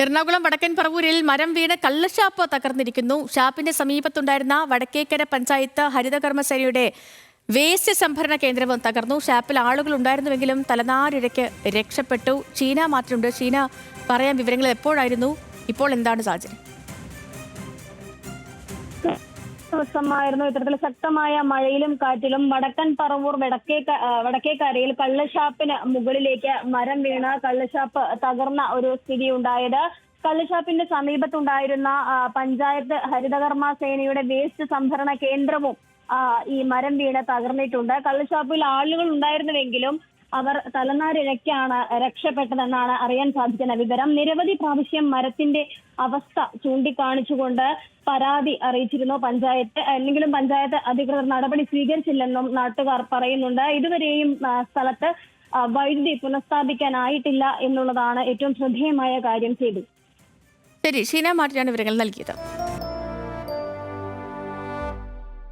എറണാകുളം വടക്കൻ പറവൂരിൽ മരം വീണ് കള്ളുഷാപ്പ് തകർന്നിരിക്കുന്നു. ഷാപ്പിന്റെ സമീപത്തുണ്ടായിരുന്ന വടക്കേക്കര പഞ്ചായത്ത് ഹരിതകർമ്മസേനയുടെ വേസ്റ്റ് സംഭരണ കേന്ദ്രവും തകർന്നു. ഷാപ്പിൽ ആളുകൾ ഉണ്ടായിരുന്നുവെങ്കിലും തലനാരിഴയ്ക്ക് രക്ഷപ്പെട്ടു. ഷീന മാത്രമുണ്ട്. ഷീന, പറയാൻ വിവരങ്ങൾ എപ്പോഴായിരുന്നു, ഇപ്പോൾ എന്താണ് സാഹചര്യം? ദിവസമായിരുന്നു ഇത്തരത്തിൽ ശക്തമായ മഴയിലും കാറ്റിലും വടക്കൻ പറവൂർ വടക്കേക്കരയിൽ കള്ളുഷാപ്പിന് മുകളിലേക്ക് മരം വീണ് കള്ളുഷാപ്പ് തകർന്ന ഒരു സ്ഥിതി ഉണ്ടായത്. കള്ളുഷാപ്പിന്റെ സമീപത്തുണ്ടായിരുന്ന പഞ്ചായത്ത് ഹരിതകർമ്മ സേനയുടെ വേസ്റ്റ് സംഭരണ കേന്ദ്രവും ഈ മരം വീണ് തകർന്നിട്ടുണ്ട്. കള്ളുഷാപ്പിൽ ആളുകൾ ഉണ്ടായിരുന്നുവെങ്കിലും അവർ തലനാരിഴയ്ക്കാണ് രക്ഷപ്പെട്ടതെന്നാണ് അറിയാൻ സാധിക്കുന്ന വിവരം. നിരവധി പ്രാവശ്യം മരത്തിന്റെ അവസ്ഥ ചൂണ്ടിക്കാണിച്ചുകൊണ്ട് പരാതി അറിയിച്ചിരുന്നു പഞ്ചായത്ത്. അല്ലെങ്കിലും പഞ്ചായത്ത് അധികൃതർ നടപടി സ്വീകരിച്ചില്ലെന്നും നാട്ടുകാർ പറയുന്നുണ്ട്. ഇതുവരെയും സ്ഥലത്ത് വൈദ്യുതി പുനഃസ്ഥാപിക്കാനായിട്ടില്ല എന്നുള്ളതാണ് ഏറ്റവും ശ്രദ്ധേയമായ കാര്യം. ചെയ്തു. ശരി, ഷീന മാർട്ടിനാണ് വിവരങ്ങൾ നൽകിയത്.